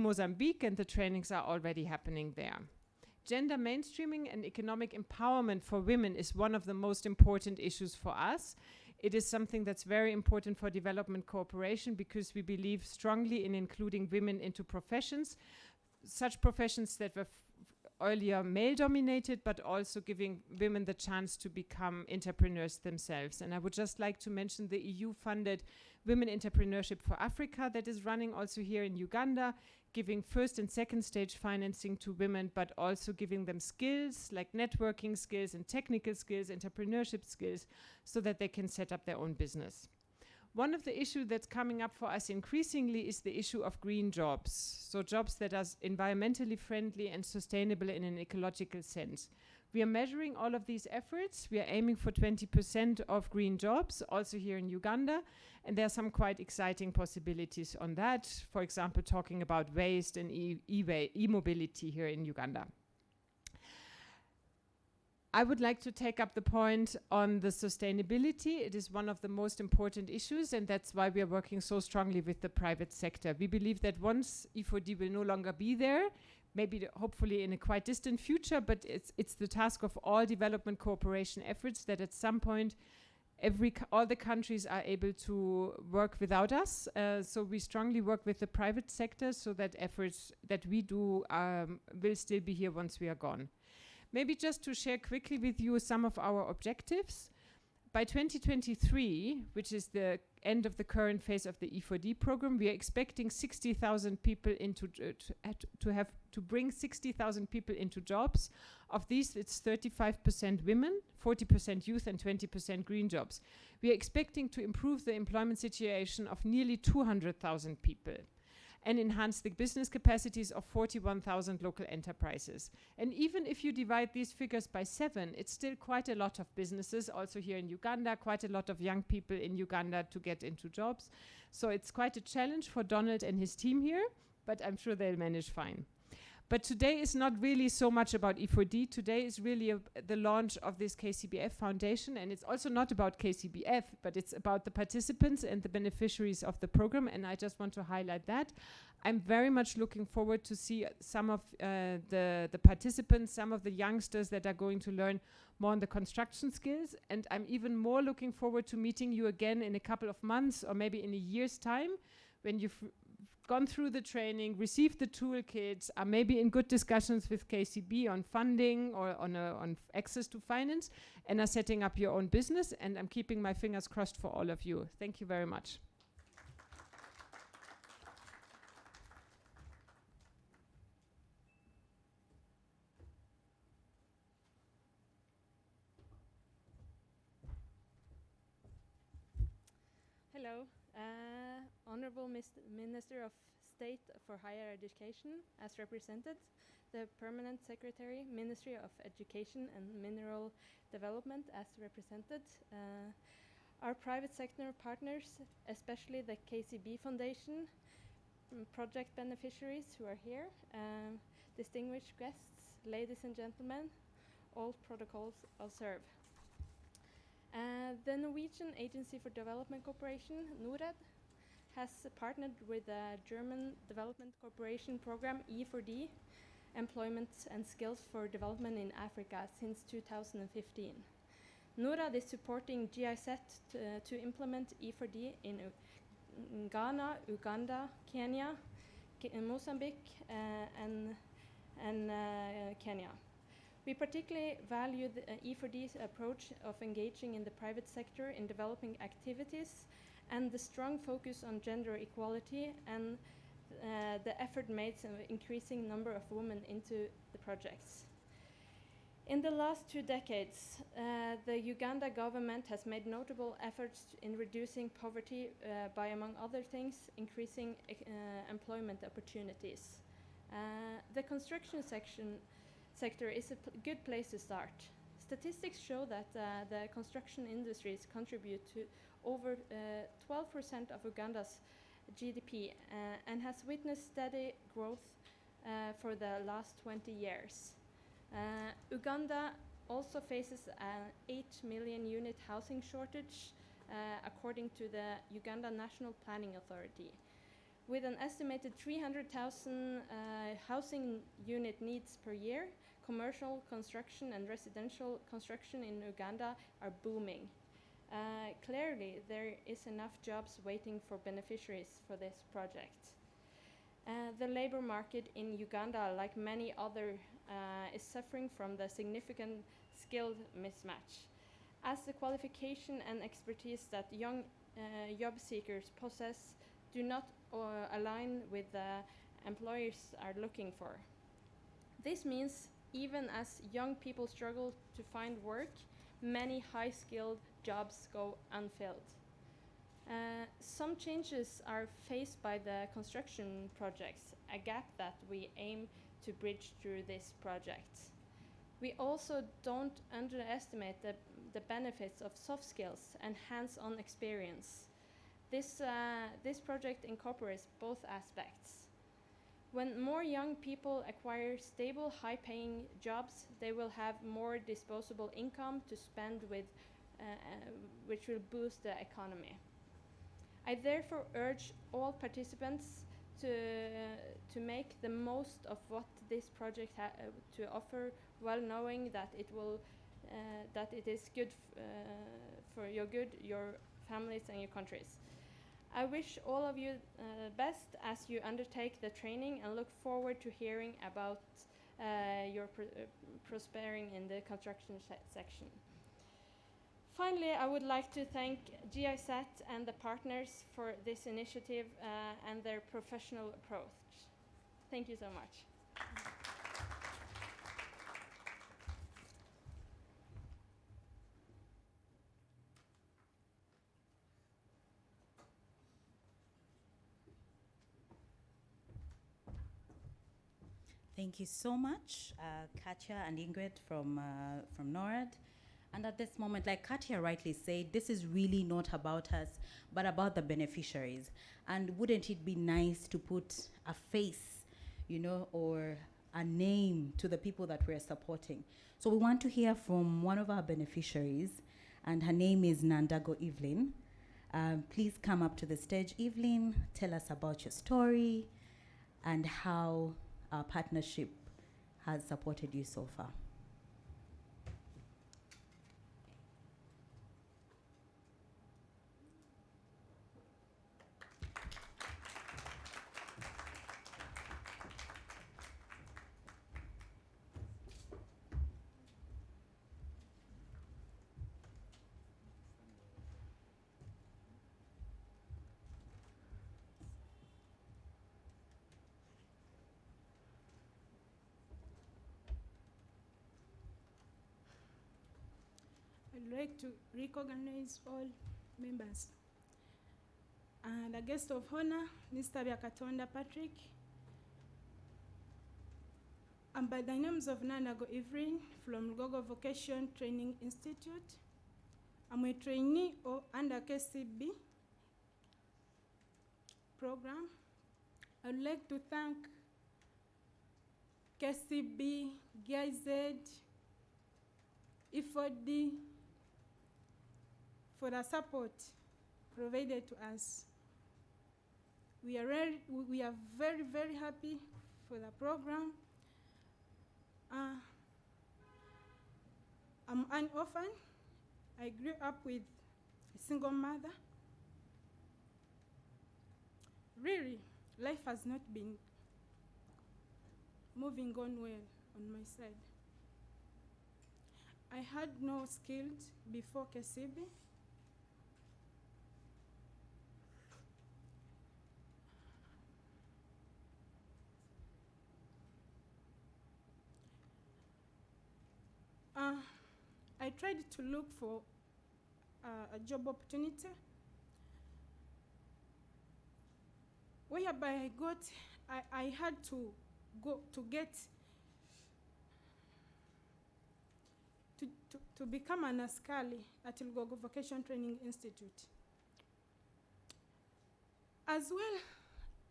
Mozambique, and the trainings are already happening there. Gender mainstreaming and economic empowerment for women is one of the most important issues for us. It is something that's very important for development cooperation because we believe strongly in including women into professions, such professions that were earlier male-dominated, but also giving women the chance to become entrepreneurs themselves. And I would just like to mention the EU-funded Women Entrepreneurship for Africa that is running also here in Uganda, giving first and second stage financing to women, but also giving them skills like networking skills and technical skills, entrepreneurship skills, so that they can set up their own business. One of the issues that's coming up for us increasingly is the issue of green jobs, so jobs that are environmentally friendly and sustainable in an ecological sense. We are measuring all of these efforts. We are aiming for 20% of green jobs, also here in Uganda, and there are some quite exciting possibilities on that. For example, talking about waste and e-mobility here in Uganda. I would like to take up the point on the sustainability. It is one of the most important issues, and that's why we are working so strongly with the private sector. We believe that once E4D will no longer be there, maybe hopefully in a quite distant future, but it's the task of all development cooperation efforts that at some point all the countries are able to work without us. So we strongly work with the private sector so that efforts that we do will still be here once we are gone. Maybe just to share quickly with you some of our objectives. By 2023, which is the end of the current phase of the E4D program, we are expecting 60,000 people to bring 60,000 people into jobs. Of these, it's 35% women, 40% youth, and 20% green jobs. We are expecting to improve the employment situation of nearly 200,000 people and enhance the business capacities of 41,000 local enterprises. And even if you divide these figures by 7, it's still quite a lot of businesses, also here in Uganda, quite a lot of young people in Uganda to get into jobs. So it's quite a challenge for Donald and his team here, but I'm sure they'll manage fine. But today is not really so much about E4D. Today is really the launch of this KCBF Foundation, and it's also not about KCBF, but it's about the participants and the beneficiaries of the program, and I just want to highlight that. I'm very much looking forward to see some of the participants, some of the youngsters that are going to learn more on the construction skills, and I'm even more looking forward to meeting you again in a couple of months or maybe in a year's time when you've gone through the training, received the toolkits, are maybe in good discussions with KCB on funding or on access to finance, and are setting up your own business. And I'm keeping my fingers crossed for all of you. Thank you very much. Hello, Honorable Minister of State for Higher Education, as represented, the Permanent Secretary, Ministry of Education and Mineral Development, as represented, our private sector partners, especially the KCB Foundation, project beneficiaries who are here, distinguished guests, ladies and gentlemen, all protocols observed. The Norwegian Agency for Development Cooperation, NORAD, has partnered with the German Development Cooperation Program E4D, Employment and Skills for Development in Africa, since 2015. NORAD is supporting GIZ to implement E4D in Ghana, Uganda, Kenya, Mozambique, and Kenya. We particularly value the E4D's approach of engaging in the private sector in developing activities and the strong focus on gender equality and the effort made to increasing number of women into the projects. In the last 2 decades, the Uganda government has made notable efforts in reducing poverty by, among other things, increasing employment opportunities. The construction sector is a good place to start. Statistics show that the construction industries contribute to over 12% of Uganda's GDP and has witnessed steady growth for the last 20 years. Uganda also faces an 8 million unit housing shortage according to the Uganda National Planning Authority. With an estimated 300,000 housing unit needs per year, commercial construction and residential construction in Uganda are booming. Clearly, there is enough jobs waiting for beneficiaries for this project. The labor market in Uganda, like many other, is suffering from the significant skill mismatch. As the qualification and expertise that young job seekers possess do not align with the employers are looking for. This means even as young people struggle to find work, many high-skilled jobs go unfilled. Some changes are faced by the construction projects, a gap that we aim to bridge through this project. We also don't underestimate the benefits of soft skills and hands-on experience. This project incorporates both aspects. When more young people acquire stable, high-paying jobs, they will have more disposable income to spend with, which will boost the economy. I therefore urge all participants to make the most of what this project to offer, while knowing that it is good for your good, your families, and your countries. I wish all of you best as you undertake the training, and look forward to hearing about your prospering in the construction section. Finally, I would like to thank GIZ and the partners for this initiative and their professional approach. Thank you so much. Thank you so much, Katja and Ingrid from NORAD. And at this moment, like Katja rightly said, this is really not about us, but about the beneficiaries. And wouldn't it be nice to put a face, or a name to the people that we're supporting? So we want to hear from one of our beneficiaries, and her name is Nandago Evelyn. Please come up to the stage, Evelyn. Tell us about your story and how our partnership has supported you so far. I'd like to recognize all members. And the guest of honor, Mr. Byakatonda Patrick. I'm by the names of Nandago Evelyn from GIZ Vocational Training Institute. I'm a trainee under KCB program. I'd like to thank KCB, GIZ, E4D, for the support provided to us. We are very, very happy for the program. I'm an orphan. I grew up with a single mother. Really, life has not been moving on well on my side. I had no skills before KCB. I tried to look for a job opportunity whereby I had to go to become an askari at GIZ Vocational Training Institute. As well,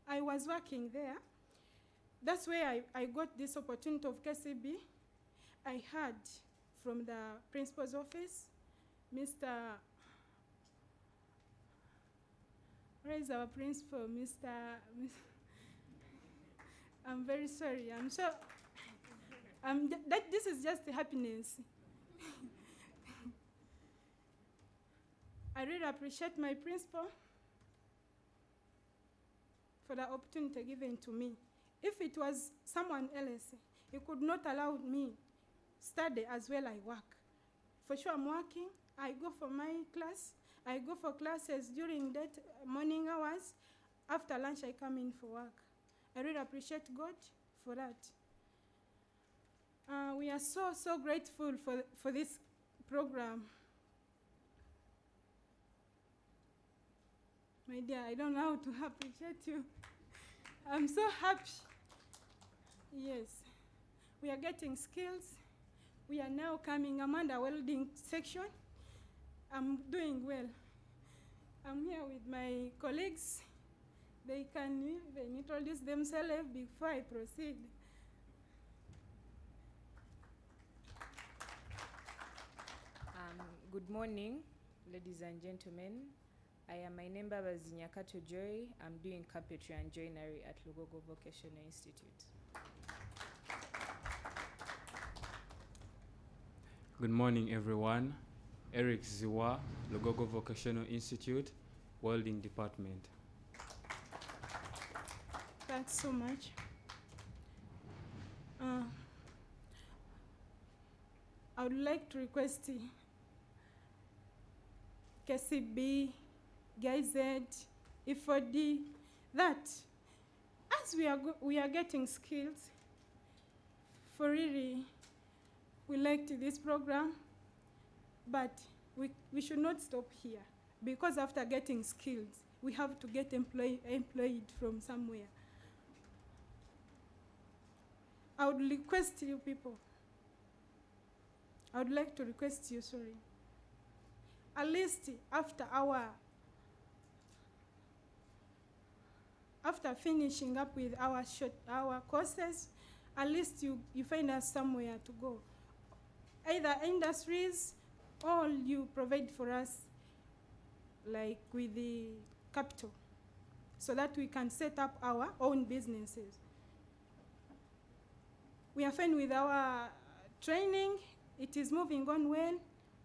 I was working there. That's where I got this opportunity of KCB. I heard from the principal's office, Mr. Where is our principal, Mr. I'm very sorry. I'm so. This is just happiness. I really appreciate my principal for the opportunity given to me. If it was someone else, he could not allow me study as well I work. For sure I'm working, I go for my class, I go for classes during that morning hours. After lunch I come in for work. I really appreciate God for that. We are so grateful for this program. My dear, I don't know how to appreciate you. I'm so happy. Yes, we are getting skills. We are now coming. I'm under welding section. I'm doing well. I'm here with my colleagues. They can even introduce themselves before I proceed. Good morning, ladies and gentlemen. My name is Nyakato Joy. I'm doing carpentry and joinery at Lugogo Vocational Institute. Good morning, everyone. Eric Ziwa, Lugogo Vocational Institute, Welding Department. Thanks so much. I would like to request KCB, GIZ, E4D, that as we are getting skills, for really, we liked this program, but we should not stop here, because after getting skills, we have to get employed from somewhere. I would request you people, I would like to request you, sorry, at least after finishing up with our courses, at least you find us somewhere to go. Either industries, or you provide for us, like with the capital, so that we can set up our own businesses. We are fine with our training. It is moving on well.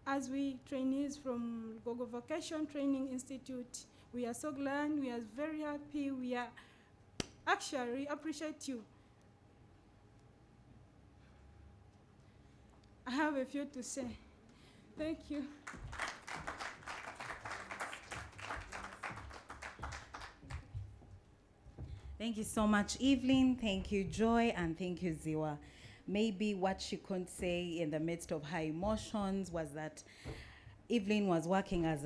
As we trainees from Gogo Vocational Training Institute, we are so glad, we are very happy, we are actually appreciate you. I have a few to say. Thank you. Thank you so much, Evelyn. Thank you, Joy, and thank you, Ziwa. Maybe what she couldn't say in the midst of her emotions was that Evelyn was working as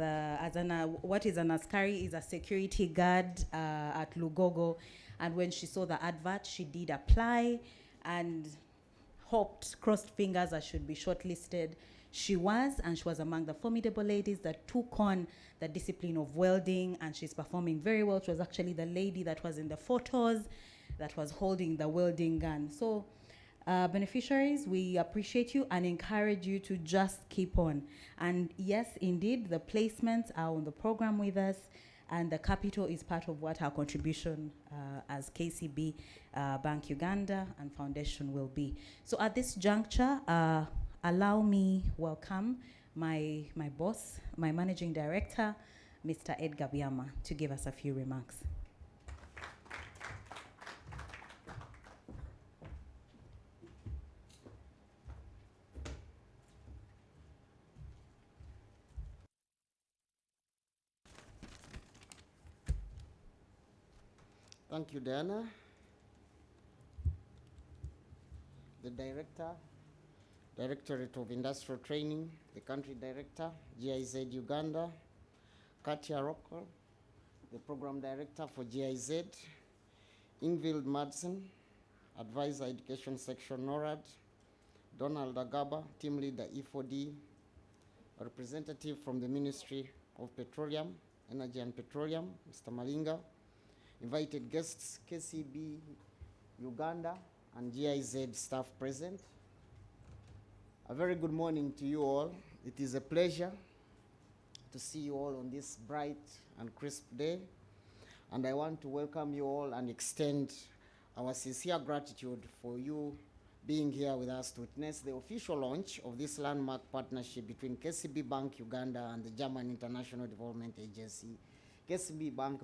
what is an askari, is a security guard at Lugogo, and when she saw the advert, she did apply and hoped, crossed fingers, that should be shortlisted. She was, and she was among the formidable ladies that took on the discipline of welding, and she's performing very well. She was actually the lady that was in the photos that was holding the welding gun. So beneficiaries, we appreciate you and encourage you to just keep on. And yes, indeed, the placements are on the program with us, and the capital is part of what our contribution as KCB, Bank Uganda, and Foundation will be. So at this juncture, allow me welcome my boss, my managing director, Mr. Edgar Biama, to give us a few remarks. Thank you, Diana. The Director, Directorate of Industrial Training, the Country Director, GIZ Uganda, Katia Rockwell, the Program Director for GIZ, Ingvild Madsen, Advisor Education Section NORAD, Donald Agaba, Team Leader E4D, a representative from the Ministry of Petroleum, Energy and Petroleum, Mr. Malinga, invited guests, KCB Uganda, and GIZ staff present. A very good morning to you all. It is a pleasure to see you all on this bright and crisp day. And I want to welcome you all and extend our sincere gratitude for you being here with us to witness the official launch of this landmark partnership between KCB Bank Uganda and the German International Development Agency, KCB Bank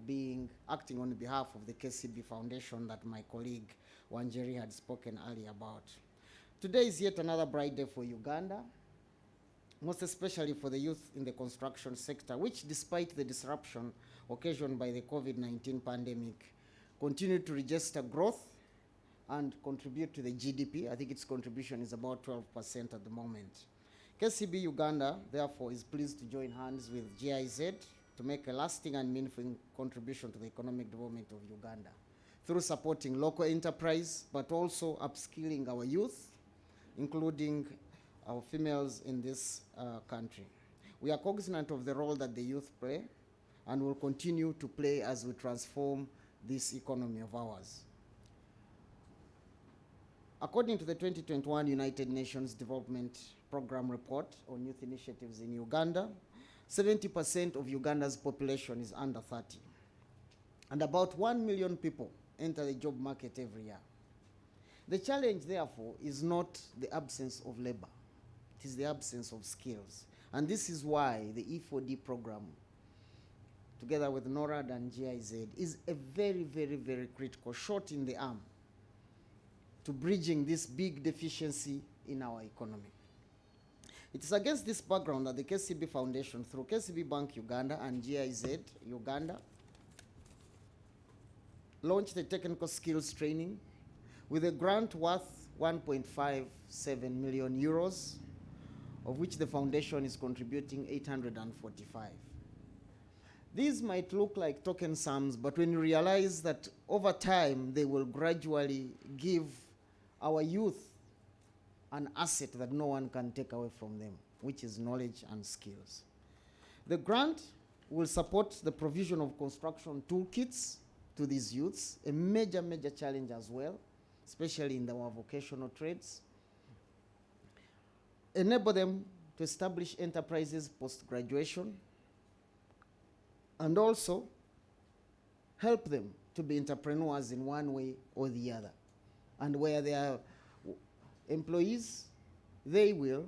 acting on behalf of the KCB Foundation that my colleague Wanjeri had spoken earlier about. Today is yet another bright day for Uganda, most especially for the youth in the construction sector, which despite the disruption occasioned by the COVID-19 pandemic, continue to register growth and contribute to the GDP. I think its contribution is about 12% at the moment. KCB Uganda, therefore, is pleased to join hands with GIZ to make a lasting and meaningful contribution to the economic development of Uganda through supporting local enterprise, but also upskilling our youth, including our females in this country. We are cognizant of the role that the youth play and will continue to play as we transform this economy of ours. According to the 2021 United Nations Development Program report on youth initiatives in Uganda, 70% of Uganda's population is under 30. And about 1 million people enter the job market every year. The challenge, therefore, is not the absence of labor. It is the absence of skills. And this is why the E4D program, together with NORAD and GIZ, is a very, very, very critical shot in the arm to bridging this big deficiency in our economy. It is against this background that the KCB Foundation, through KCB Bank Uganda and GIZ Uganda, launched a technical skills training with a grant worth 1.57 million euros, of which the foundation is contributing 845. These might look like token sums, but when you realize that over time they will gradually give our youth an asset that no one can take away from them, which is knowledge and skills. The grant will support the provision of construction toolkits to these youths, a major, major challenge as well, especially in our vocational trades. Enable them to establish enterprises post-graduation, and also help them to be entrepreneurs in one way or the other. And where they are employees, they will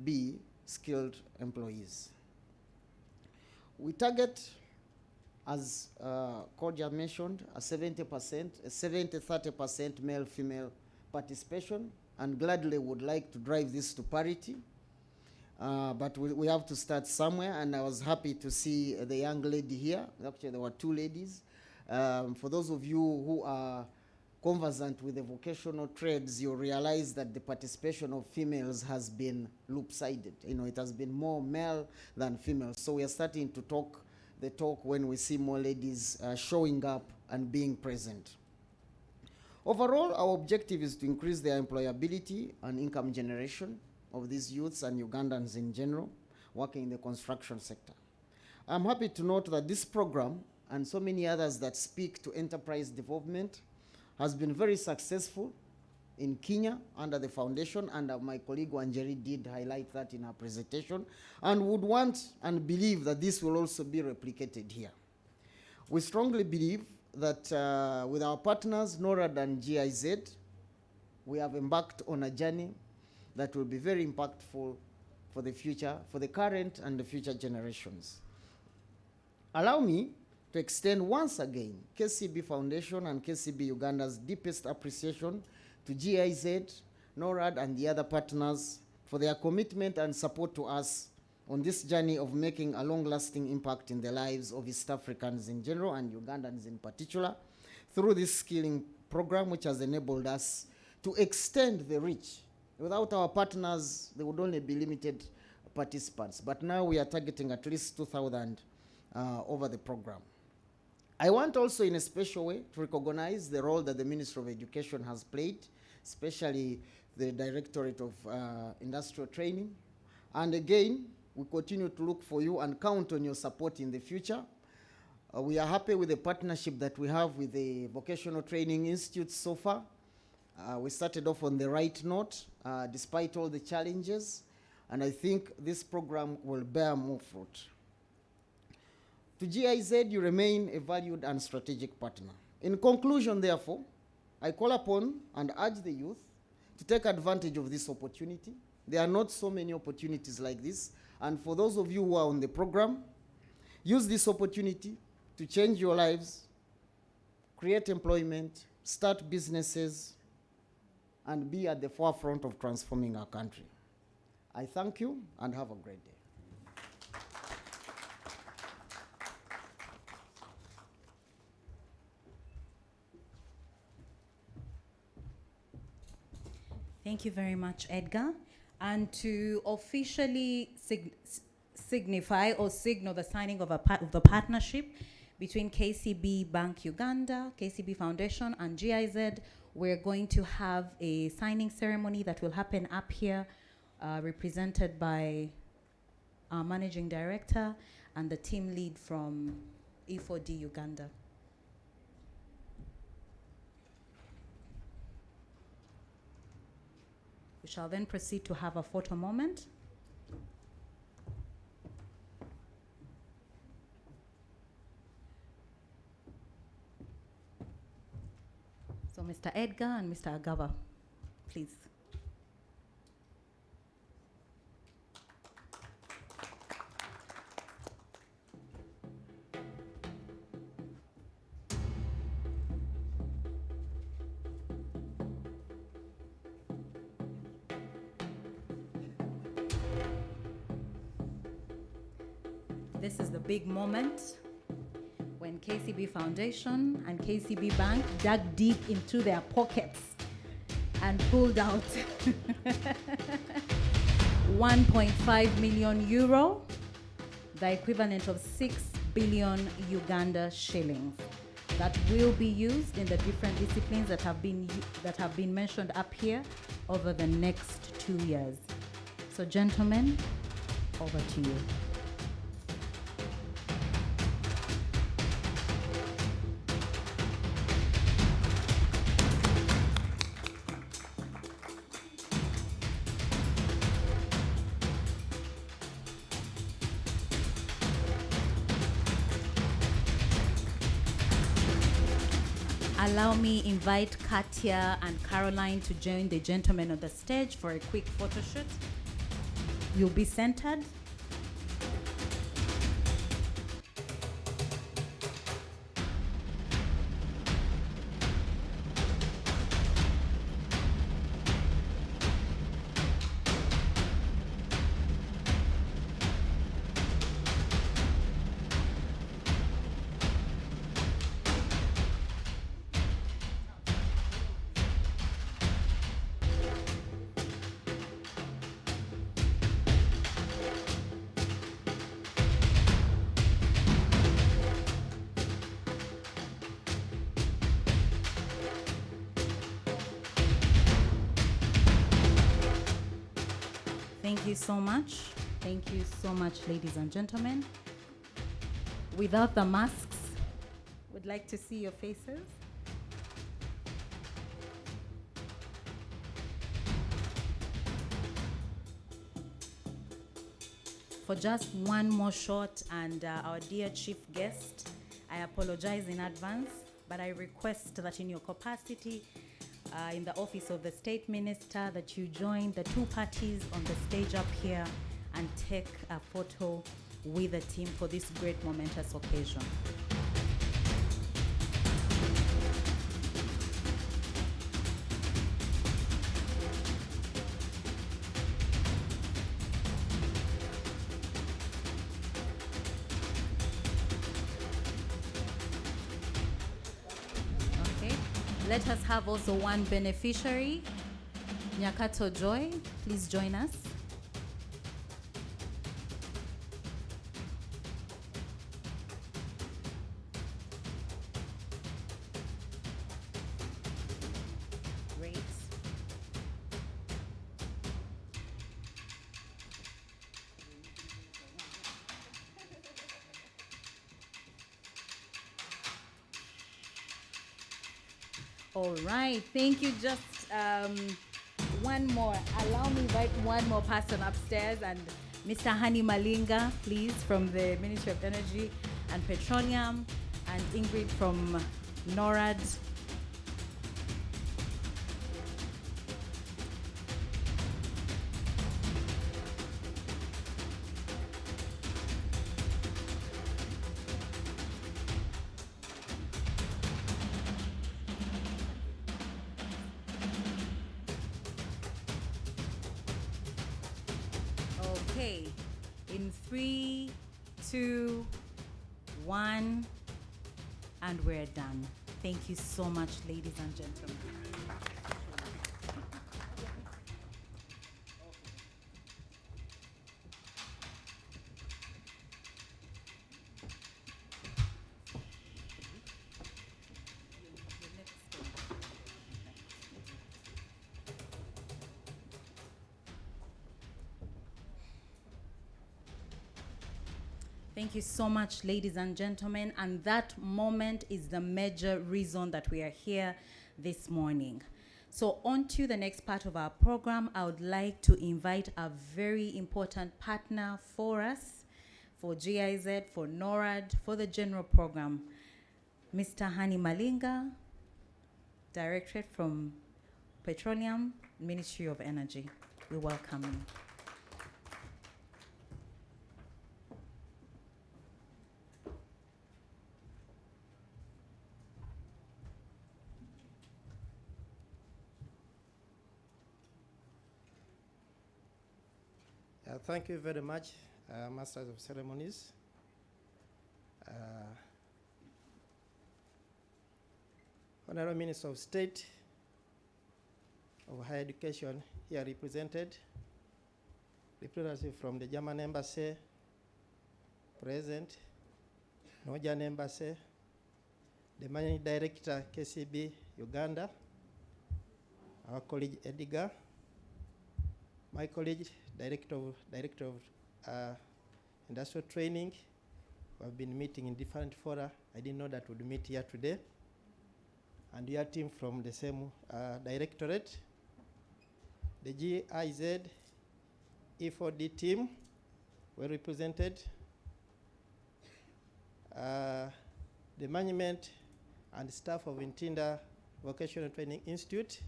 be skilled employees. We target, as Kodja mentioned, a 70-30% male-female participation, and gladly would like to drive this to parity. But we have to start somewhere, and I was happy to see the young lady here. Actually, there were two ladies. For those of you who are conversant with the vocational trades, you realize that the participation of females has been loop-sided. You know, it has been more male than female. So we are starting to talk the talk when we see more ladies showing up and being present. Overall, our objective is to increase their employability and income generation of these youths and Ugandans in general working in the construction sector. I'm happy to note that this program and so many others that speak to enterprise development has been very successful in Kenya under the foundation, and my colleague Wanjeri did highlight that in her presentation, and would want and believe that this will also be replicated here. We strongly believe that with our partners, NORAD and GIZ, we have embarked on a journey that will be very impactful for the future, for the current and the future generations. Allow me to extend once again KCB Foundation and KCB Uganda's deepest appreciation to GIZ, NORAD, and the other partners for their commitment and support to us on this journey of making a long-lasting impact in the lives of East Africans in general and Ugandans in particular through this skilling program, which has enabled us to extend the reach. Without our partners, there would only be limited participants, but now we are targeting at least 2,000 over the program. I want also in a special way to recognize the role that the Ministry of Education has played, especially the Directorate of Industrial Training. And again, we continue to look for you and count on your support in the future. We are happy with the partnership that we have with the Vocational Training Institute so far. We started off on the right note, despite all the challenges, and I think this program will bear more fruit. To GIZ, you remain a valued and strategic partner. In conclusion, therefore, I call upon and urge the youth to take advantage of this opportunity. There are not so many opportunities like this. And for those of you who are on the program, use this opportunity to change your lives, create employment, start businesses, and be at the forefront of transforming our country. I thank you and have a great day. Thank you very much, Edgar. And to officially signify or signal the signing of the partnership between KCB Bank Uganda, KCB Foundation, and GIZ, we're going to have a signing ceremony that will happen up here, represented by our managing director and the team lead from E4D Uganda. We shall then proceed to have a photo moment. So Mr. Edgar and Mr. Agava, please. This is the big moment when KCB Foundation and KCB Bank dug deep into their pockets and pulled out 1.5 million euro, the equivalent of 6 billion Uganda shillings, that will be used in the different disciplines that have been mentioned up here over the next 2 years. So gentlemen, over to you. Allow me invite Katia and Caroline to join the gentlemen on the stage for a quick photo shoot. You'll be centered. Thank you so much. Thank you so much, ladies and gentlemen. Without the masks, would like to see your faces. For just one more shot, and our dear chief guest, I apologize in advance, but I request that in your capacity in the office of the State Minister, that you join the two parties on the stage up here and take a photo with the team for this great momentous occasion. Let us have also one beneficiary, Nyakato Joy. Please join us. Great. All right, thank you. Just one more. Allow me to invite one more person upstairs, and Mr. Hani Malinga, please, from the Ministry of Energy and Petroleum, and Ingrid from NORAD. Okay, in 3, 2, 1, and we're done. Thank you so much, ladies and gentlemen. Thank you so much, ladies and gentlemen. And that moment is the major reason that we are here this morning. So on to the next part of our program. I would like to invite a very important partner for us, for GIZ, for NORAD, for the general program, Mr. Hani Malinga, Directorate from Petroleum, Ministry of Energy. We welcome you. Thank you very much, Masters of Ceremonies. Honorable Minister of State of Higher Education here represented, representative from the German Embassy, present, Norwegian Embassy, the Managing Director, KCB, Uganda, our colleague Edgar, my colleague, Director of Industrial Training. We have been meeting in different fora. I didn't know that we'd meet here today. And your team from the same Directorate, the GIZ E4D team were represented, the management and staff of Ntinda Vocational Training Institute.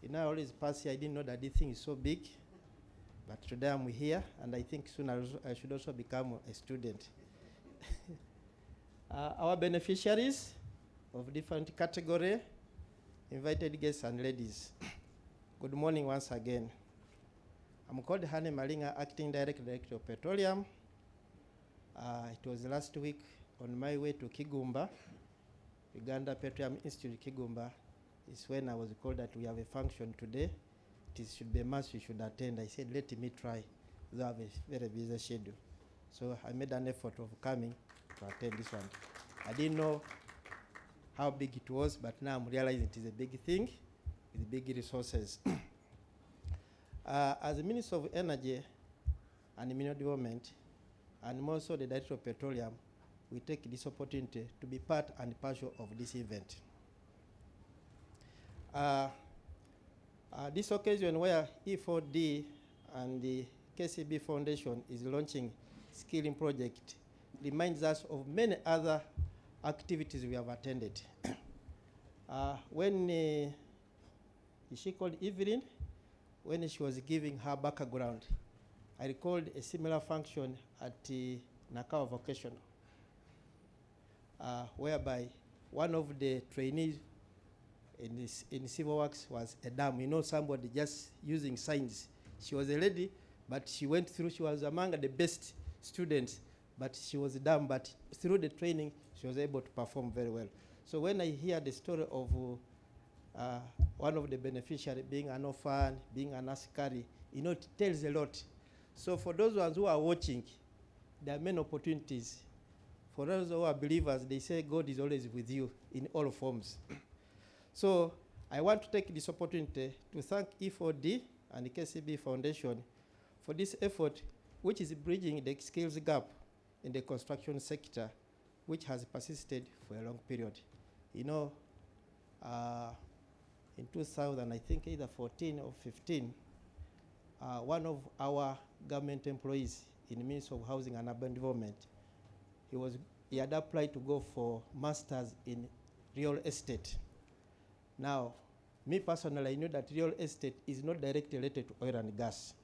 You know, I always pass here, I didn't know that this thing is so big, but today I'm here, and I think soon I should also become a student. Our beneficiaries of different category, invited guests and ladies. Good morning once again. I'm called Hani Malinga, Acting Director of Petroleum. It was last week on my way to Kigumba, Uganda Petroleum Institute Kigumba, is when I was called that we have a function today. It should be a must, you should attend. I said, let me try. We have a very busy schedule. So I made an effort of coming to attend this one. I didn't know how big it was, but now I'm realizing it is a big thing with big resources. As the Minister of Energy and Mineral Development, and also the Director of Petroleum, we take this opportunity to be part and parcel of this event. This occasion where E4D and the KCB Foundation is launching skilling project reminds us of many other activities we have attended. When she called Evelyn, when she was giving her background, I recalled a similar function at Nakawa Vocational, whereby one of the trainees in civil works was a dam. You know, somebody just using signs. She was a lady, but she went through, she was among the best students, but she was dumb, but through the training, she was able to perform very well. So when I hear the story of one of the beneficiaries being an orphan, being an askari, you know, it tells a lot. So for those ones who are watching, there are many opportunities. For those who are believers, they say God is always with you in all forms. So I want to take this opportunity to thank E4D and the KCB Foundation for this effort, which is bridging the skills gap in the construction sector, which has persisted for a long period. You know, in 2000, I think either 14 or 15, one of our government employees in the Ministry of Housing and Urban Development, he was he had applied to go for masters in real estate. Now, me personally, I knew that real estate is not directly related to oil and gas.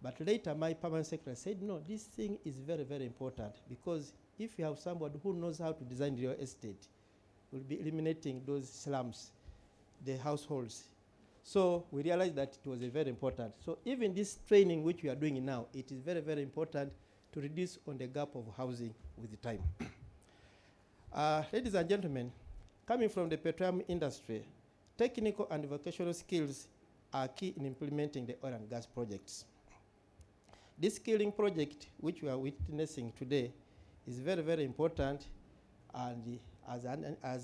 But later, my permanent secretary said, no, this thing is very, very important, because if you have somebody who knows how to design real estate, we'll be eliminating those slums, the households. So we realized that it was very important. So even this training which we are doing now, it is very, very important to reduce on the gap of housing with the time. Ladies and gentlemen, coming from the petroleum industry, technical and vocational skills are key in implementing the oil and gas projects. This skilling project, which we are witnessing today, is very, very important, and as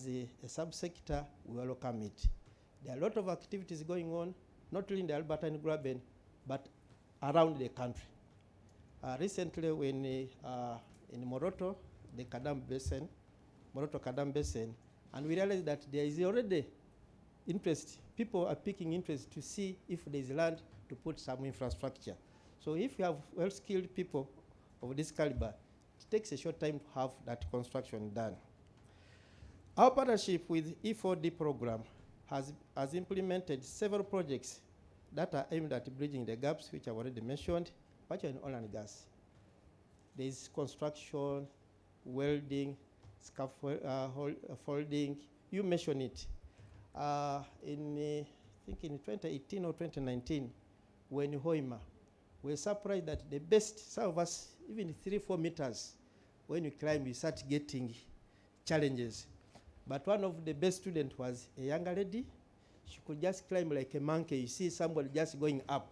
a subsector, we welcome it. There are a lot of activities going on, not only in the Albertine Graben, but around the country. Recently, when in Moroto, the Kadam Basin, Moroto Kadam Basin, and we realized that there is already interest. People are picking interest to see if there is land to put some infrastructure. So if you have well-skilled people of this caliber, it takes a short time to have that construction done. Our partnership with E4D program has implemented several projects that are aimed at bridging the gaps, which I've already mentioned, particularly in oil and gas. There is construction, welding, scaffolding, you mentioned it. I think in 2018 or 2019, when Hoima, we were surprised that the best, some of us, even 3-4 meters, when you climb, you start getting challenges. But one of the best students was a younger lady. She could just climb like a monkey. You see somebody just going up.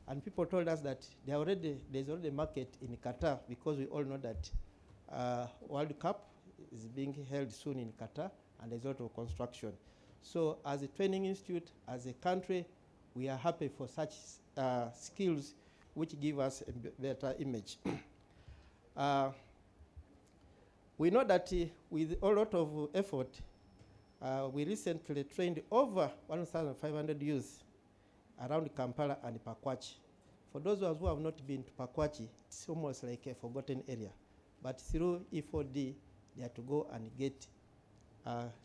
And people told us that there's already a market in Qatar, because we all know that World Cup is being held soon in Qatar, and there's a lot of construction. So as a training institute, as a country, we are happy for such skills which give us a better image. We know that with a lot of effort, we recently trained over 1,500 youth around Kampala and Pakwachi. For those of us who have not been to Pakwachi, it's almost like a forgotten area. But through E4D, they have to go and get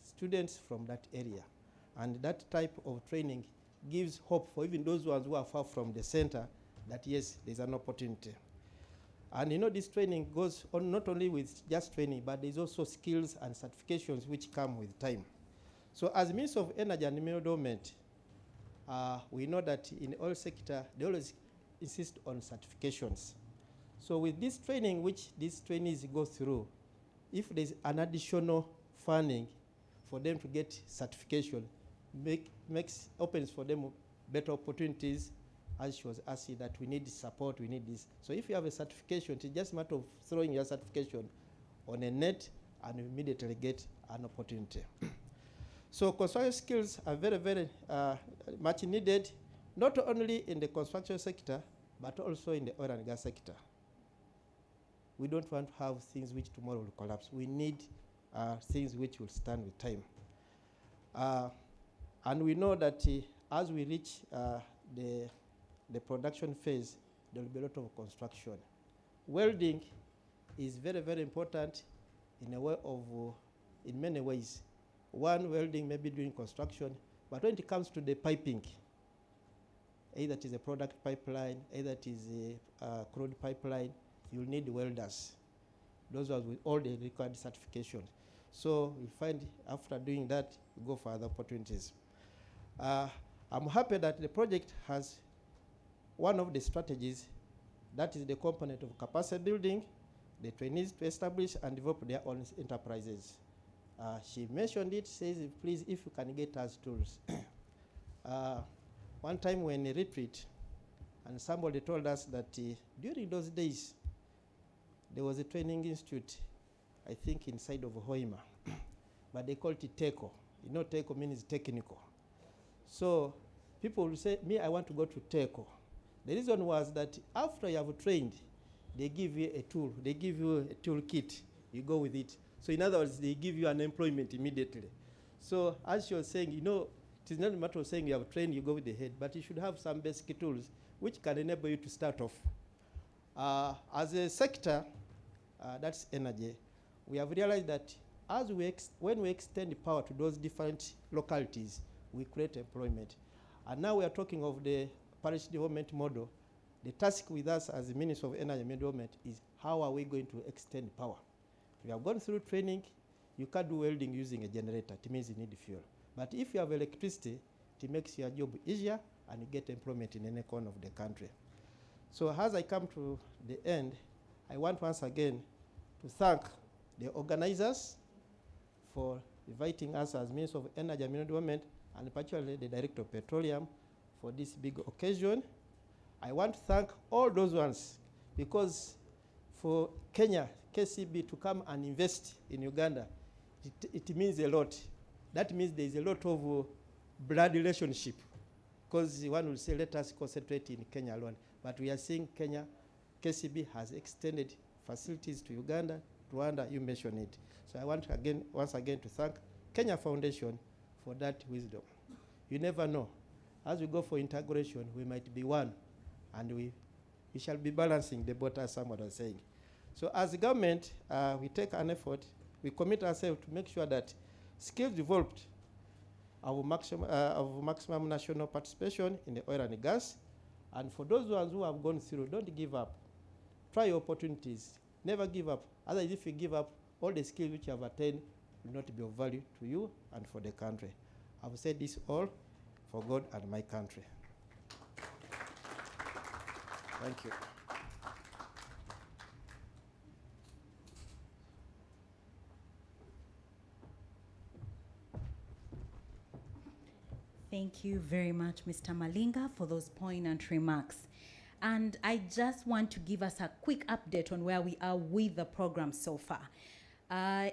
students from that area. And that type of training gives hope for even those ones who are far from the center, that yes, there's an opportunity. And you know, this training goes on not only with just training, but there's also skills and certifications which come with time. So as Minister of Energy and Mineral Development, we know that in the oil sector, they always insist on certifications. So with this training, which these trainees go through, if there's an additional funding for them to get certification, opens for them better opportunities. As she was asking, that we need support, we need this. So if you have a certification, it's just a matter of throwing your certification on a net and you immediately get an opportunity. So construction skills are very, very much needed, not only in the construction sector, but also in the oil and gas sector. We don't want to have things which tomorrow will collapse. We need things which will stand with time. And we know that as we reach the production phase, there will be a lot of construction. Welding is very, very important in a way of, in many ways. One, welding maybe during construction, but when it comes to the piping, either it is a product pipeline, either it is a crude pipeline, you'll need welders. Those are with all the required certifications. So we find after doing that, we go for other opportunities. I'm happy that the project has one of the strategies, that is the component of capacity building, the trainees to establish and develop their own enterprises. She mentioned it, says, please, if you can get us tools. One time when a retreat, and somebody told us that during those days, there was a training institute, I think inside of Hoima, but they called it TECO. You know, TECO means technical. So people will say, me, I want to go to TECO. The reason was that after you have trained, they give you a tool. They give you a toolkit. You go with it. So in other words, they give you an employment immediately. So as she was saying, you know, it is not a matter of saying you have trained, you go with the head, but you should have some basic tools which can enable you to start off. As a sector, that's energy, we have realized that when we extend power to those different localities, we create employment. And now we are talking of the parish development model. The task with us as the Minister of Energy and Development is how are we going to extend power? We have gone through training. You can't do welding using a generator. It means you need fuel. But if you have electricity, it makes your job easier and you get employment in any corner of the country. So as I come to the end, I want once again to thank the organizers for inviting us as Minister of Energy and Development, and particularly the Director of Petroleum for this big occasion. I want to thank all those ones, because for Kenya, KCB to come and invest in Uganda, it means a lot. That means there is a lot of blood relationship, because one will say, let us concentrate in Kenya alone. But we are seeing Kenya, KCB has extended facilities to Uganda, Rwanda, you mentioned it. So I want once again to thank Kenya Foundation for that wisdom. You never know. As we go for integration, we might be one, and we shall be balancing the boat, as someone was saying. So as a government, we take an effort, we commit ourselves to make sure that skills developed of maximum national participation in the oil and gas. And for those ones who have gone through, don't give up. Try opportunities. Never give up. Otherwise, if you give up, all the skills which you have attained will not be of value to you and for the country. I've said this all for God and my country. Thank you. Thank you very much, Mr. Malinga, for those poignant remarks. And I just want to give us a quick update on where we are with the program so far.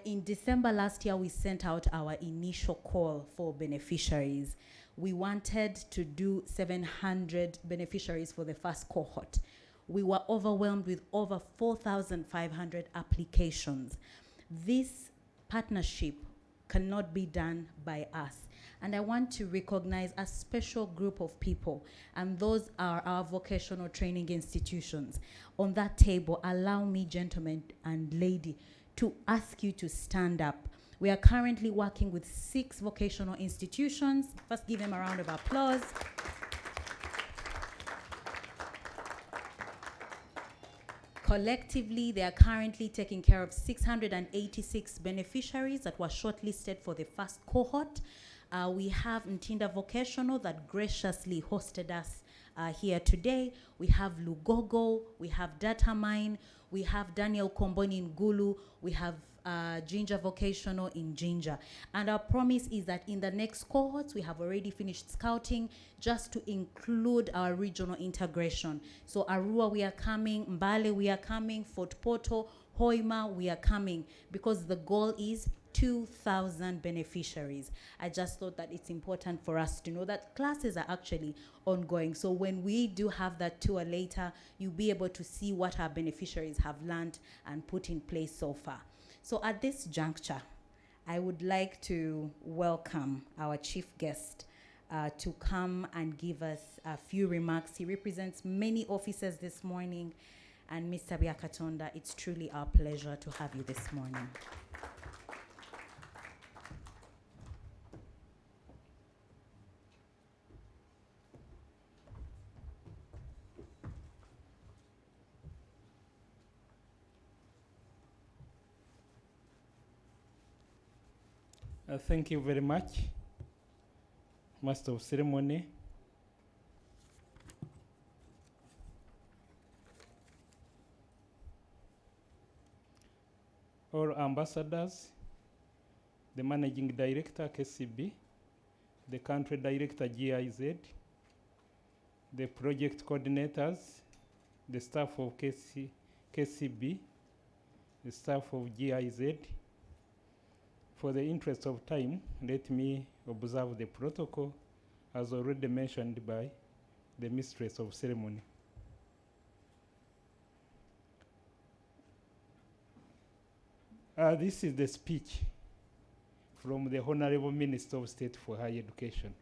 In December last year, we sent out our initial call for beneficiaries. We wanted to do 700 beneficiaries for the first cohort. We were overwhelmed with over 4,500 applications. This partnership cannot be done by us. And I want to recognize a special group of people, and those are our vocational training institutions. On that table, allow me, gentlemen and lady, to ask you to stand up. We are currently working with 6 vocational institutions. First, give them a round of applause. Collectively, they are currently taking care of 686 beneficiaries that were shortlisted for the first cohort. We have Ntinda Vocational that graciously hosted us here today. We have Lugogo, we have Data Mine, we have Daniel Komboni in Gulu, we have Ginger Vocational in Ginger. And our promise is that in the next cohorts, we have already finished scouting just to include our regional integration. So Arua, we are coming, Mbale, we are coming, Fort Portal, Hoima, we are coming, because the goal is 2,000 beneficiaries. I just thought that it's important for us to know that classes are actually ongoing. So when we do have that tour later, you'll be able to see what our beneficiaries have learned and put in place so far. So at this juncture, I would like to welcome our chief guest to come and give us a few remarks. He represents many officers this morning. And Mr. Byakatonda, it's truly our pleasure to have you this morning. Thank you very much, Master of Ceremony. All ambassadors, the Managing Director, KCB, the Country Director, GIZ, the project coordinators, the staff of KCB, the staff of GIZ. For the interest of time, let me observe the protocol as already mentioned by the Mistress of Ceremony. This is the speech from the Honorable Minister of State for Higher Education.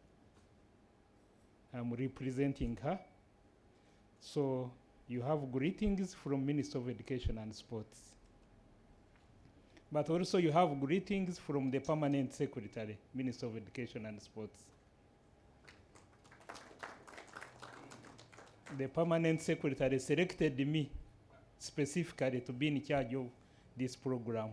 I'm representing her. So you have greetings from Minister of Education and Sports. But also you have greetings from the Permanent Secretary, Minister of Education and Sports. The Permanent Secretary selected me specifically to be in charge of this program.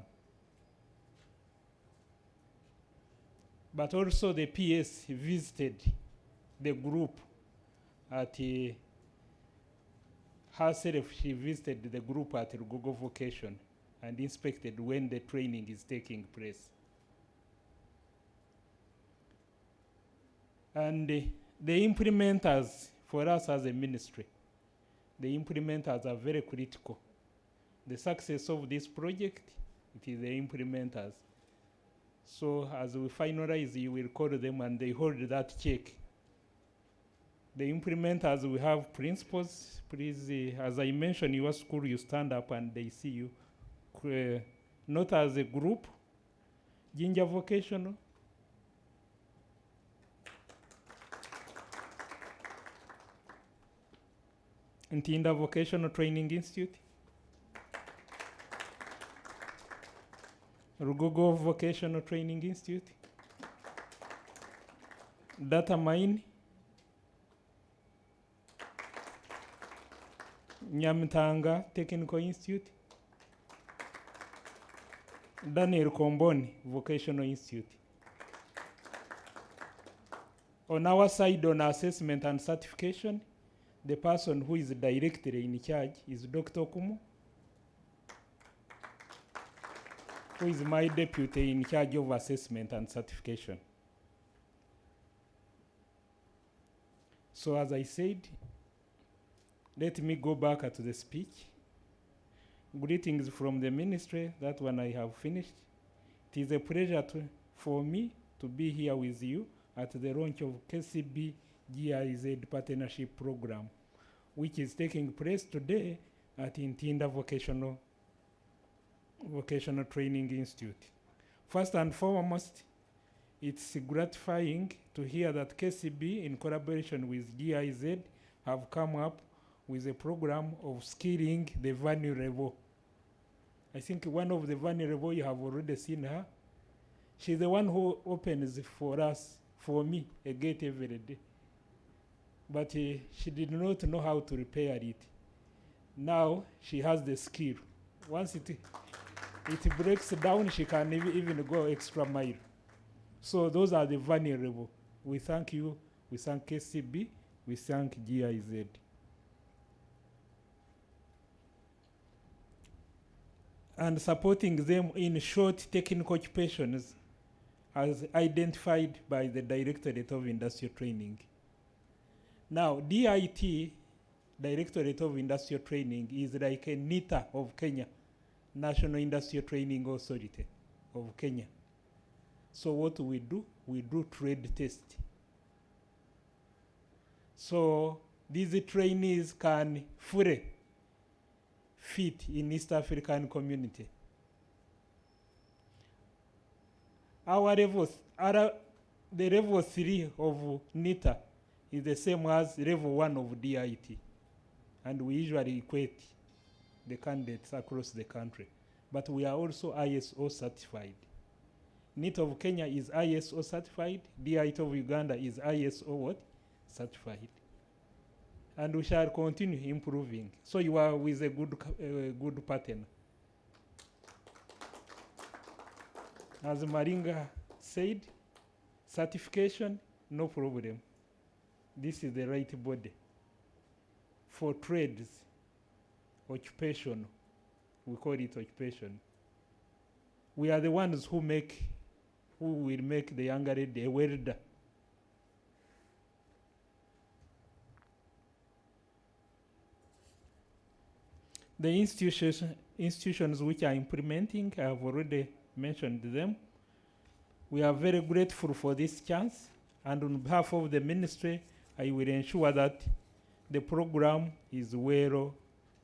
But also the PS visited the group at herself, she visited the group at Lugogo Vocation and inspected when the training is taking place. And the implementers, for us as a ministry, the implementers are very critical. The success of this project, it is the implementers. So as we finalize, you will call them and they hold that check. The implementers, we have principals. Please, as I mentioned, your school, you stand up and they see you. Not as a group. Ginger Vocational. Ntinda Vocational Training Institute. Lugogo Vocational Training Institute. Data Mine. Nyamtanga Technical Institute. Daniel Komboni Vocational Institute. On our side, on assessment and certification, the person who is directly in charge is Dr. Kumu, who is my deputy in charge of assessment and certification. So as I said, let me go back to the speech. Greetings from the ministry, that one I have finished. It is a pleasure for me to be here with you at the launch of KCB GIZ Partnership Program, which is taking place today at Ntinda Vocational Training Institute. First and foremost, it's gratifying to hear that KCB, in collaboration with GIZ, have come up with a program of skilling the vulnerable. I think one of the vulnerable, you have already seen her. She's the one who opens for us, for me, a gate every day. But she did not know how to repair it. Now she has the skill. Once it breaks down, she can even go extra mile. So those are the vulnerable. We thank you. We thank KCB. We thank GIZ. And supporting them in short technical occupations as identified by the Directorate of Industrial Training. Now, DIT, Directorate of Industrial Training, is like a NITA of Kenya, National Industrial Training Authority of Kenya. So what we do trade test. So these trainees can fully fit in East African community. Our levels, the level 3 of NITA is the same as level 1 of DIT. And we usually equate the candidates across the country. But we are also ISO certified. NITA of Kenya is ISO certified. DIT of Uganda is ISO what? Certified. And we shall continue improving. So you are with a good partner. As Maringa said, certification, no problem. This is the right body. For trades, occupation, we call it occupation. We are the ones who will make the younger lady a welder. The institutions which are implementing, I have already mentioned them. We are very grateful for this chance, and on behalf of the ministry, I will ensure that the program is well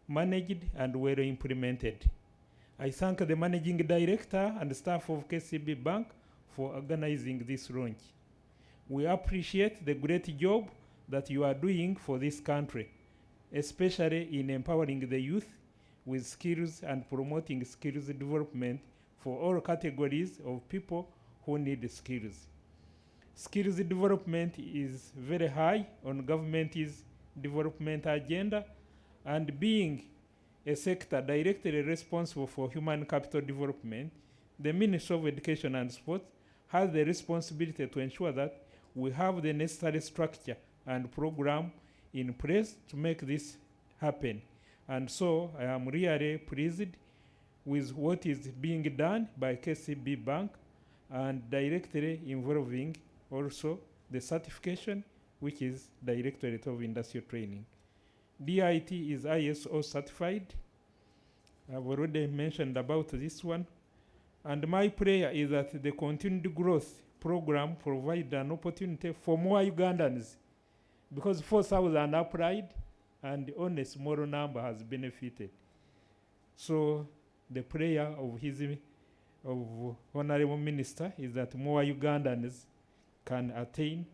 managed and well implemented. I thank the Managing Director and staff of KCB Bank for organizing this launch. We appreciate the great job that you are doing for this country, especially in empowering the youth with skills and promoting skills development for all categories of people who need skills. Skills development is very high on government's development agenda, and being a sector directly responsible for human capital development, the Ministry of Education and Sport has the responsibility to ensure that we have the necessary structure and program in place to make this happen. And so I am really pleased with what is being done by KCB Bank and directly involving also the certification, which is Directorate of Industrial Training. DIT is ISO certified. I've already mentioned about this one. And my prayer is that the continued growth program provide an opportunity for more Ugandans, because 4,000 applied and only a small number has benefited. So the prayer of Honorable Minister is that more Ugandans can attain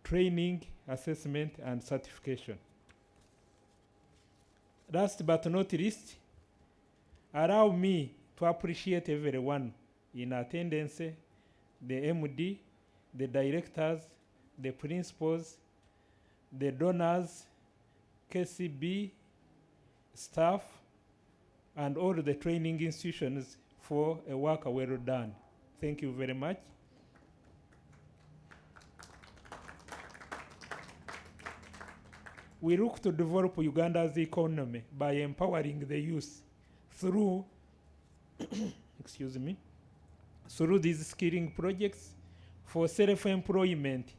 training, assessment, and certification. Last but not least, allow me to appreciate everyone in attendance, the MD, the directors, the principals, the donors, KCB staff, and all the training institutions for a work well done. Thank you very much. We look to develop Uganda's economy by empowering the youth through through these skilling projects for self-employment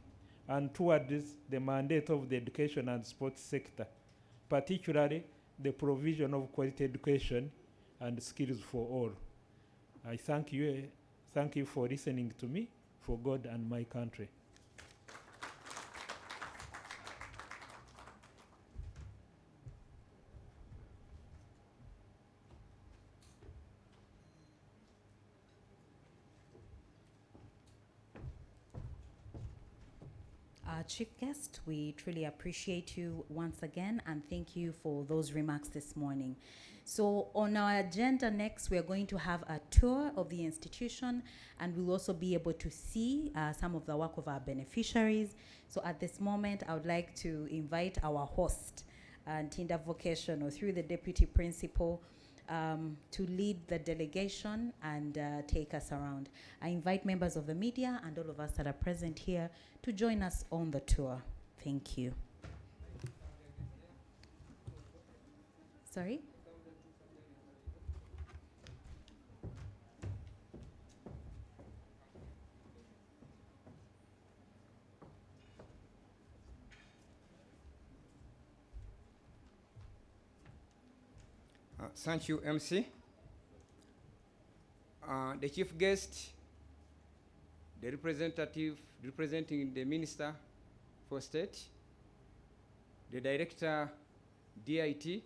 and towards the mandate of the education and sports sector, particularly the provision of quality education and skills for all. I thank you for listening to me, for God and my country. Chief Guest, we truly appreciate you once again and thank you for those remarks this morning. So on our agenda next, we are going to have a tour of the institution, and we'll also be able to see some of the work of our beneficiaries. So at this moment, I would like to invite our host, Ntinda Vocational, through the Deputy Principal, to lead the delegation and take us around. I invite members of the media and all of us that are present here to join us on the tour. Thank you. Sorry? Thank you, MC. The chief guest, the representative representing the Minister for State, the Director DIT,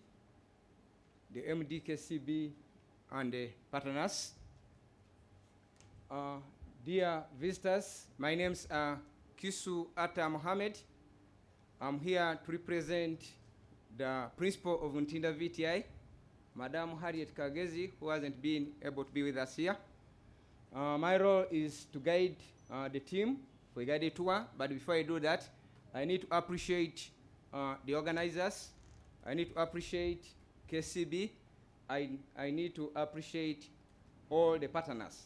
the MD KCB, and the partners. Dear visitors, my name's Kisu Atta Mohammed. I'm here to represent the principal of Ntinda VTI, Madam Harriet Kagezi, who hasn't been able to be with us here. My role is to guide the team for a guided tour, but before I do that, I need to appreciate the organizers. I need to appreciate KCB. I need to appreciate all the partners.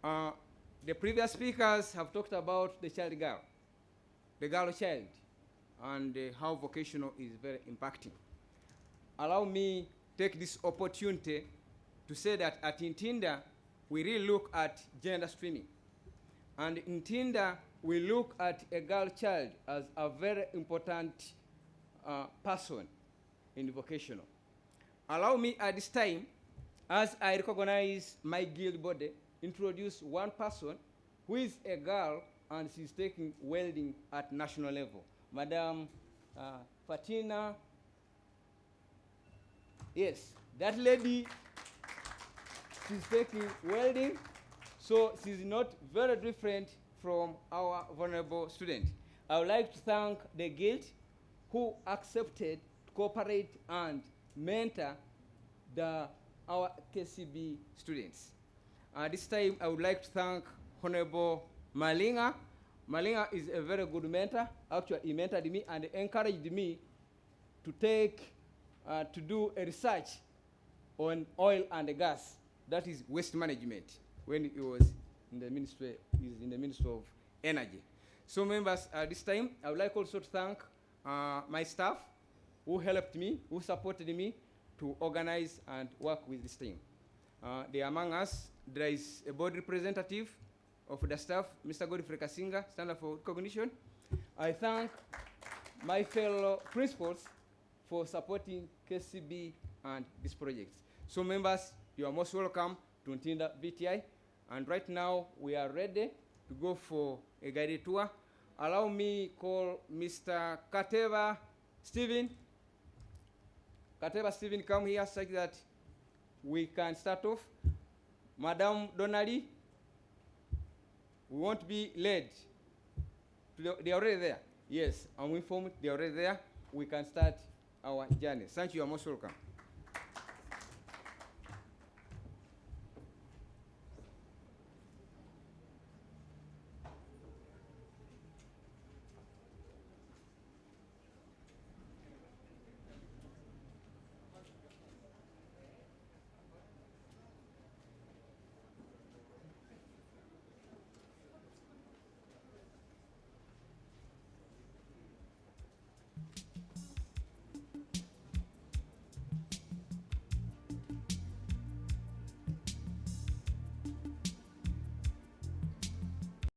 The previous speakers have talked about the child girl, the girl child, and how vocational is very impacting. Allow me take this opportunity to say that at Ntinda, we really look at gender streaming. And in Ntinda, we look at a girl child as a very important person in vocational. Allow me at this time, as I recognize my guild body, introduce one person who is a girl and she's taking welding at national level. Madam Fatina. Yes, that lady, she's taking welding, so she's not very different from our vulnerable student. I would like to thank the guild who accepted to cooperate and mentor the our KCB students. This time I would like to thank Honorable Malinga. Malinga is a very good mentor. Actually, he mentored me and encouraged me to to do a research on oil and gas, that is waste management, when he was in the Ministry of Energy. So members, this time, I would like also to thank my staff who helped me, who supported me to organize and work with this team. Among us, there is a board representative of the staff, Mr. Godfrey Kasinga, Standard for Recognition. I thank my fellow principals for supporting KCB and these projects. So members, you are most welcome to Ntinda VTI. And right now, we are ready to go for a guided tour. Allow me call Mr. Kateva Stephen. Kateva Stephen, come here so that we can start off. Madam Donnelly, we won't be led. They are already there. Yes, I'm informed they are already there. We can start our journey. Thank you, you are most welcome.